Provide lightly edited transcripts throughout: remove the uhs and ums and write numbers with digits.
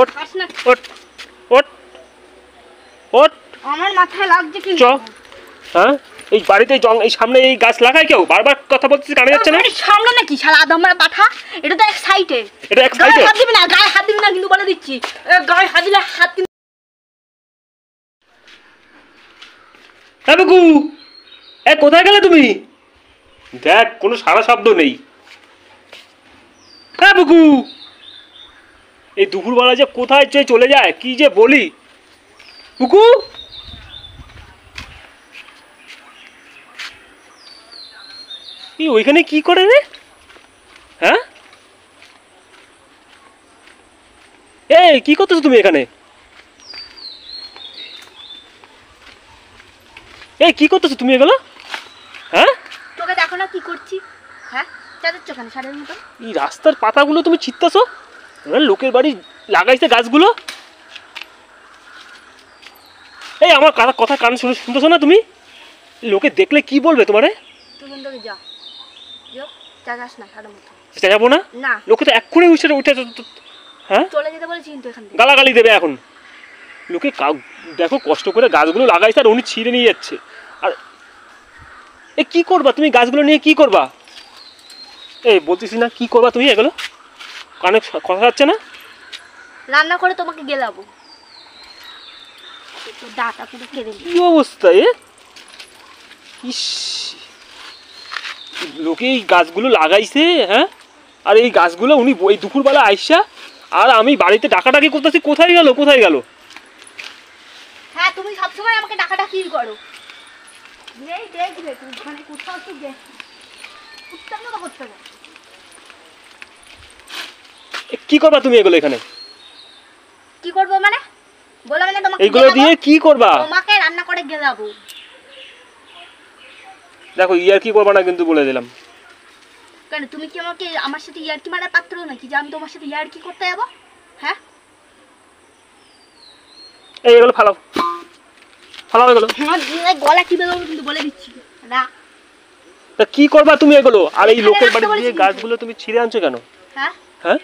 ওঠ ওঠ ওঠ ওঠ আমার মাথায় লাগছে কি? হ্যাঁ এই বাড়িতে এই সামনে এই গাছ লাগায় কেউ? বারবার কথা বলছিস, কানে যাচ্ছে না? সামনে নাকি শালা আদমরা পাঠা? এটা তো এক সাইডে। এটা এক সাইডে? হাত দিবি না, গায়ে হাত দিবি না কিন্তু বলে দিচ্ছি। গায়ে হাত দিলে হাত কিন্তু। হ্যাঁ বুকু, কোথায় গেলে তুমি? দেখ কোনো সারা শব্দ নেই। হ্যাঁ বুকু, এই দুপুরবেলা যে কোথায় চলে যায় কি যে বলি। বুকু ওইখানে কি করে রে? হ্যাঁ এই কি করতেছো তুমি এখানে? এই কি করতেছো তুমি এগুলো? হ্যাঁ তোকে দেখো না কি করছি? হ্যাঁ চাঁদের চোখানে সারের মতো। এই রাস্তার পাতাগুলো তুমি ছিটতেছো? লোকের বাড়ি লাগাইছে গাছগুলো। এই আমার কথা কান শুনতেছো না তুমি? লোকে দেখলে কি বলবে তোমারে? তুই কিন্তু যা চাচাস না সারের মতো। যাবো না? না লোকে তো এক্ষুনি উঠে হ্যাঁ চলে যেতে বলেছি কিন্তু এখান থেকে। গালাগালি দেবে এখন। লোকে দেখো কষ্ট করে গাছগুলো লাগাইছে আর উনি ছিঁড়ে নিয়ে যাচ্ছে। আর কি করবা তুমি গাছগুলো নিয়ে? কি করবা? এই বলতেছি না কি করবা তুমি এগুলো? কানে কথা যাচ্ছে না? রান্না করে তোমাকে গেলাবো। ডাটা পুরো কেড়ে নিই। কি অবস্থা এ? ইস, লোকে এই গাছগুলো লাগাইছে। হ্যাঁ আর এই গাছগুলো উনি এই দুপুরবেলা আইসা আর আমি বাড়িতে ডাকাডাকি করতেছি। কোথায় গেল কোথায় গেল? হ্যাঁ তুমি সবসময় আমাকে ডাকাডাকি করো। এই দেখবে তুমি মানে কোথাও তো উঠতে না করতে না। কি করবা তুমি এগুলো এখানে? কি করব মানে? বলো মানে তোমাকে এগুলো দিয়ে কি করবা? তোমাকে রান্না করে গেলাবো। দেখো ইয়ার কি করবা না কিন্তু বলে দিলাম। কেন তুমি কি আমাকে আমার সাথে ইয়ার্কি মারার পাত্র নাকি যে আমি তোমার সাথে ইয়ার্কি করতে যাব? হ্যাঁ এগুলো ফালাও ফালাও এগুলো। গলা টিপে দেবো কিন্তু বলে দিচ্ছি না। তা কি করবা তুমি এগুলো? আর এই লোকের বাড়ি দিয়ে গাছগুলো তুমি ছিঁড়ে আনছো কেন? হ্যাঁ হ্যাঁ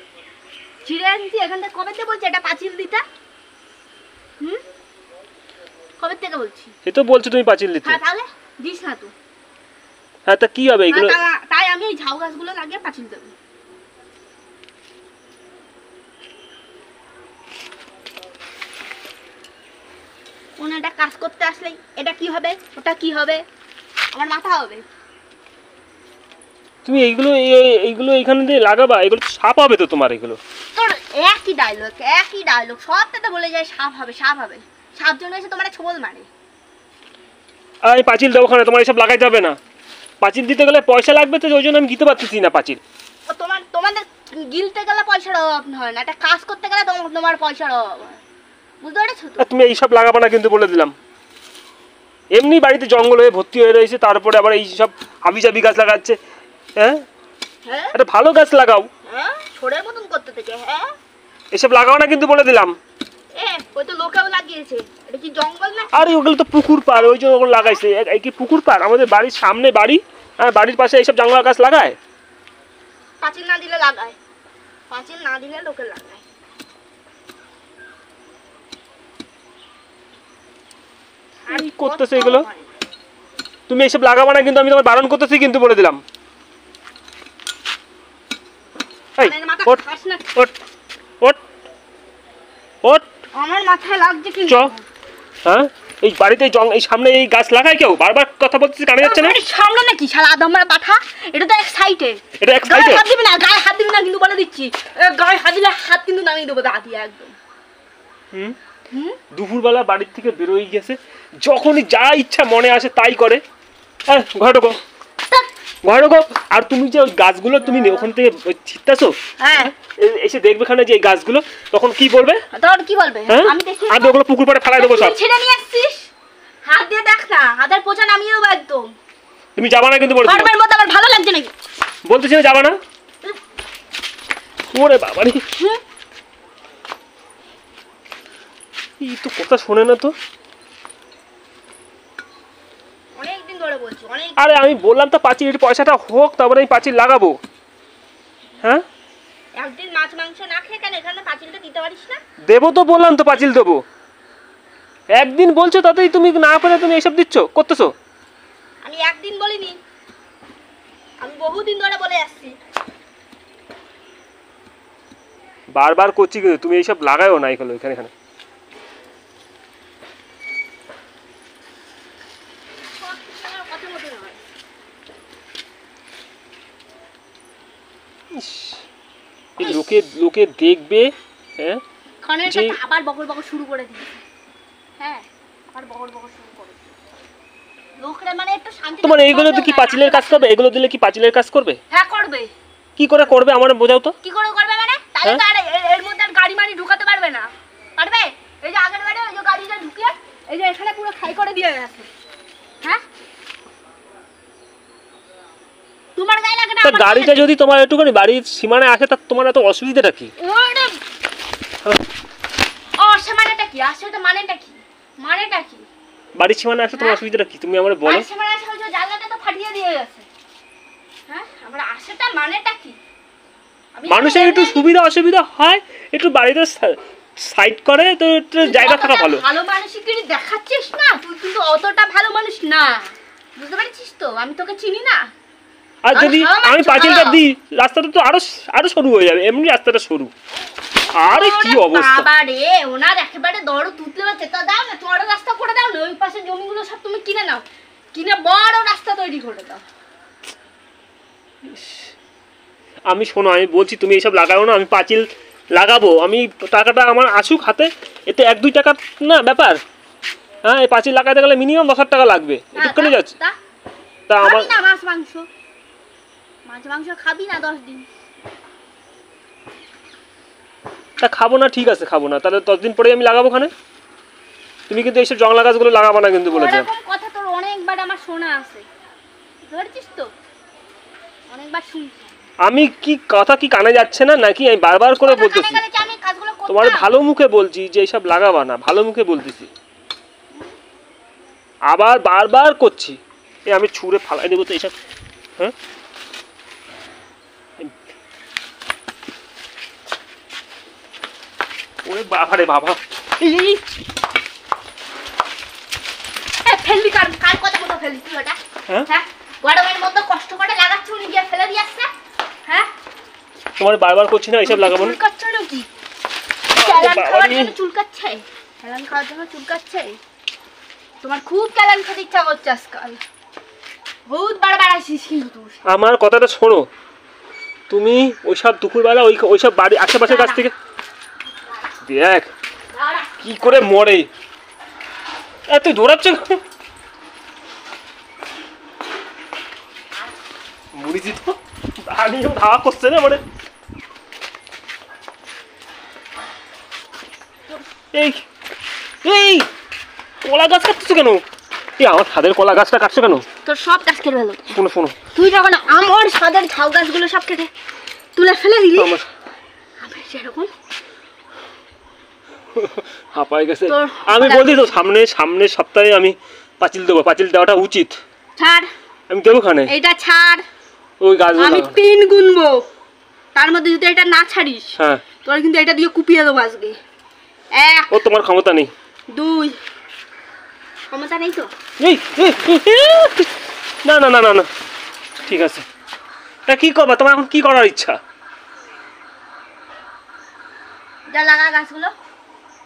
ছিঁড়ে আনছি এখান থেকে। কবে থেকে বলছি এটা পাঁচিল দিতে? কবে থেকে বলছি? সে তো বলছো তুমি পাঁচিল দিতে। হ্যাঁ তাহলে দিস না তো। হ্যাঁ তা কি হবে এগুলো? তাই আমি এই ঝাউ গাছগুলো লাগিয়ে পাঁচিল দেবো। কোন একটা কাজ করতে আসলেই এটা কি হবে ওটা কি হবে আমার মাথা হবে। তুমি এইগুলো এখানে দিয়ে লাগাবা? এগুলো সাপ হবে তো তোমার। এগুলো তোর একই ডায়লগ সবটাতে বলে যায় সাপ হবে সাপ হবে। সাপ জন্য এসে তোমার ছোবল মারে। আমি পাঁচিল দেবো ওখানে, তোমার এসব লাগাইতে হবে না। পাঁচিল দিতে গেলে পয়সা লাগবে তো, ওই জন্য আমি দিতে পারতেছি না পাঁচিল। তোমাদের গিলতে গেলে পয়সার অভাব হয় না, একটা কাজ করতে গেলে তোমার পয়সার অভাব হয়। বুঝতে পেরেছো তো? তুমি এইসব লাগাবা না কিন্তু বলে দিলাম। এমনি বাড়িতে জঙ্গল হয়ে ভর্তি হয়ে রয়েছে, তারপরে আবার এই সব হাবিজাবি গাছ লাগাচ্ছে। হ্যাঁ একটা ভালো গাছ লাগাও। হ্যাঁ ছোড়ের মতন করতে থেকে। হ্যাঁ এসব লাগাও না কিন্তু বলে দিলাম। ওই তো লোকেও লাগিয়েছে। এটা কি জঙ্গল না? আরে ওগুলো তো পুকুর পাড়, ওই জন্য ওগুলো লাগাইছে। এই কি পুকুর পাড়? আমাদের বাড়ির সামনে বাড়ি, হ্যাঁ বাড়ির পাশে এইসব জাংলা গাছ লাগায়? পাঁচিল না দিলে লাগায়, পাঁচিল না দিলে লোকে লাগায়। কি করতেছে এগুলো? তুমি এইসব লাগাবা না কিন্তু আমি তোমার বারণ করতেছি কিন্তু বলে দিলাম। ওঠ ওঠ ওঠ ওঠ। আমার মাথায় লাগছে কি? হ্যাঁ এই বাড়িতে এই সামনে এই গাছ লাগায় কেউ? বারবার কথা বলতেছি, কানে যাচ্ছে না? সামনে নাকি শালা আদমরা পাঠা? এটা তো এক সাইডে। এটা এক সাইডে? হাত দিবি না, গায়ে হাত দিবি না কিন্তু বলে দিচ্ছি। গায়ে হাত দিলে হাত কিন্তু নামিয়ে দেবো দা দিয়ে একদম। দুপুরবেলা বাড়ির থেকে বেরোই গেছে, যখনই যা ইচ্ছা মনে আসে তাই করে। হ্যাঁ ঘরে ঢোকো ঘরে ঢোকো। আর তুমি যে ওই গাছগুলো তুমি ওখান থেকে ছিটতেছো, হ্যাঁ এসে দেখবে খানে যে এই গাছগুলো, তখন কি বলবে? তখন কি বলবে? আমি দেখি আমি ওগুলো পুকুর পাড়ে ফেলাই দেবো সব। ছেড়ে নিয়ে আসছিস, হাত দিয়ে দেখ না, হাতের পোছা নামিয়ে দেবো একদম। তুমি যাবা না কিন্তু বলে দিলাম। বারবার মতো আমার ভালো লাগছে নাকি? বলতেছি না যাবা না। ওরে বাবা রে, এই তো কথা শোনে না তো। অনেকদিন ধরে বলছি অনেক। আরে আমি বললাম তো পাঁচিল পয়সাটা হোক, তারপরে আমি পাঁচিল লাগাবো। হ্যাঁ একদিন মাছ মাছ মাংস না খেয়ে কেন এখানে পাঁচিলটা দিতে পারিস না? দেবো তো বললাম তো, পাঁচিল দেবো। একদিন বলছো তাতেই তুমি না পেরে তুমি এসব দিচ্ছ করতেছো। আমি একদিন বলিনি, আমি বহুদিন ধরে বলে আসছি। বারবার করছি কিন্তু তুমি এইসব লাগাইও না এখানে এখানে এখানে। কথা মতো নয়। এই লোকে দেখবে, হ্যাঁ কারণ যে আবার বকর বকর শুরু করে দিয়েছে। হ্যাঁ, আবার বকর বকর শুরু করে লোকরা মানে একটু শান্তি। তোমার এইগুলো তো কি পাঁচিলের কাজ করবে? এগুলো দিলে কি পাঁচিলের কাজ করবে? হ্যাঁ করবে। কি করে করবে আমার বোঝাও তো। কি করে করবে মানে? তাহলে তো আর এর মধ্যে আর গাড়ি মারি ঢুকাতে পারবে না। পারবে? এই যে আগের বারে ওই যে গাড়িটা ঢুকিয়ে এই যে এখানে পুরো খাই করে দিয়ে গেছে। হ্যাঁ? তোমার গায়ে লাগে না? তা গাড়িটা যদি তোমার একটুখানি বাড়ির সীমানায় আসে তা তোমার এত অসুবিধাটা কি? ওরে অসীমানাটা কি? আসলে মানেটা কি? মানেটা কি? বাড়ির সীমানায় আসে তোমার অসুবিধাটা কি তুমি আমার বলো। সীমানায় আসে ওই যে জানলাটা তো ফাটিয়ে দিয়ে গেছে। হ্যাঁ? আমরা আশেটা মানেটা কি? মানুষের একটু সুবিধা অসুবিধা হয়, একটু বাড়িতে সাইড করে তো একটু জায়গা থাকা ভালো। ভালো মানুষই কি দেখাচ্ছিস না? তুই কিন্তু অতটা ভালো মানুষ না, বুঝতে পারছিস তো? আমি তোকে চিনি না। আর যদি আমি পাঁচিলটা দিই রাস্তাটা তো আরো সরু হয়ে যাবে, এমনি রাস্তাটা সরু। আরে কি অবস্থা বাবা রে, ওনার একেবারে দড় তুলতে পারছে তা দাও না, বড় রাস্তা করে দাও না। ওই পাশে জমিগুলো সব তুমি কিনে নাও, কিনে বড় রাস্তা তৈরি করে দাও। আমি শোনো, আমি বলছি তুমি এইসব লাগাও না, আমি পাঁচিল লাগাবো। আমি টাকাটা আমার আসুক হাতে, এতে 1-2 টাকার না ব্যাপার। হ্যাঁ, এই পাঁচিল লাগাতে গেলে মিনিমাম 10,000 টাকা লাগবে, এটুকুনি যাচ্ছে। তা আমার না মাছ মাংস খাবি না 10 দিন। তা খাবো না, ঠিক আছে খাবো না, তাহলে 10 দিন পরেই আমি লাগাবো ওখানে। তুমি কিন্তু এইসব জংলা গাছগুলো লাগাবো না কিন্তু বলেছে। এরকম কথা তোর অনেকবার আমার শোনা আছে, ধরছিস তো? অনেকবার শুনছি আমি। কি কথা কি কানে যাচ্ছে না নাকি? আমি বারবার করে বলতেছি তোমার ভালো মুখে বলছি যে এইসব লাগাবা না, ভালো মুখে বলতেছি, আবার বারবার করছি। এই আমি ছুঁড়ে ফালাই দেবো তো এইসব। হ্যাঁ, ওরে বাবা রে বাবা। ফেলবি কার কথা মতো ফেলবি তুই ওটা? হ্যাঁ, গরমের মধ্যে কষ্ট করে লাগাচ্ছ, উনি গিয়ে ফেলে দিয়ে আসছে। হ্যাঁ, তোমার বারবার করছি না এইসব লাগাবো না। চুলকাচ্ছে নাকি? ক্যালান খাওয়ার জন্য চুলকাচ্ছে? ক্যালান খাওয়ার জন্য চুলকাচ্ছে? তোমার খুব ক্যালান খেতে ইচ্ছা করছে আজকাল, বহুত বারবার আসিস কিন্তু। আমার কথাটা শোনো, তুমি ওইসব দুপুরবেলা ওইসব বাড়ি আশেপাশের কাছ থেকে দেখ কি করে মরে। তুই দৌড়াচ্ছ মরিছি তো, আমিও ধাওয়া করছে না মানে। এই এই কলা গাছ কাটছো কেন? এই আমার ছাদের কলা গাছটা কাটছো কেন? তোর সব গাছ কেটে ফেলো। শোনো শোনো, তুই যখন আমার ছাদের ঝাউ গাছগুলো সব কেটে তুলে ফেলে দিলি, আমি সেরকম হাঁপায় গেছে। আমি বলছি তো সামনের সপ্তাহে আমি পাঁচিল দেবো, পাঁচিল দেওয়াটা উচিত। ছাড়, আমি দেবো খানে এইটা ছাড়। ওই গাছ আমি 3 গুনবো, তার মধ্যে যদি এটা না ছাড়িস, হ্যাঁ তোর কিন্তু এটা দিয়ে কুপিয়ে দেবো আজকে। 1 ও তোমার ক্ষমতা নেই। 2 ক্ষমতা নেই তো? না না না না না, ঠিক আছে। তা কি করবা তোমার এখন? কি করার ইচ্ছা? যা লাগা গাছগুলো।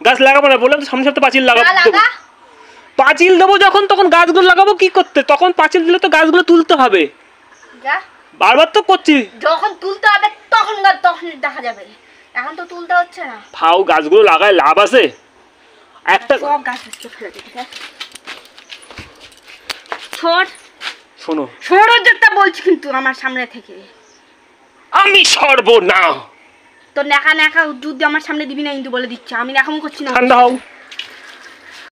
গাছ লাগাবো না বললাম তো, সামনে সপ্তাহে পাঁচিল লাগাবো। লাগা পাঁচিল দেবো যখন তখন গাছগুলো লাগাবো কি করতে? তখন পাঁচিল দিলে তো গাছগুলো তুলতে হবে। যা, বারবার তো করছি। যখন তুলতে হবে তখন দেখা যাবে, এখন তো তুলতে হচ্ছে না। ফাও গাছগুলো লাগায় লাভ আছে? একটা সব গাছ ফেলে দিতে ছোট। শোনো, সৌরজটা বলছি কিন্তু আমার সামনে থেকে। আমি সর্বনা। তো নেকা নেকা যুদ্ধ আমার সামনে দিবি না কিন্তু বলে দিচ্ছি, আমি এরকম করছি না। ঠান্ডা হও।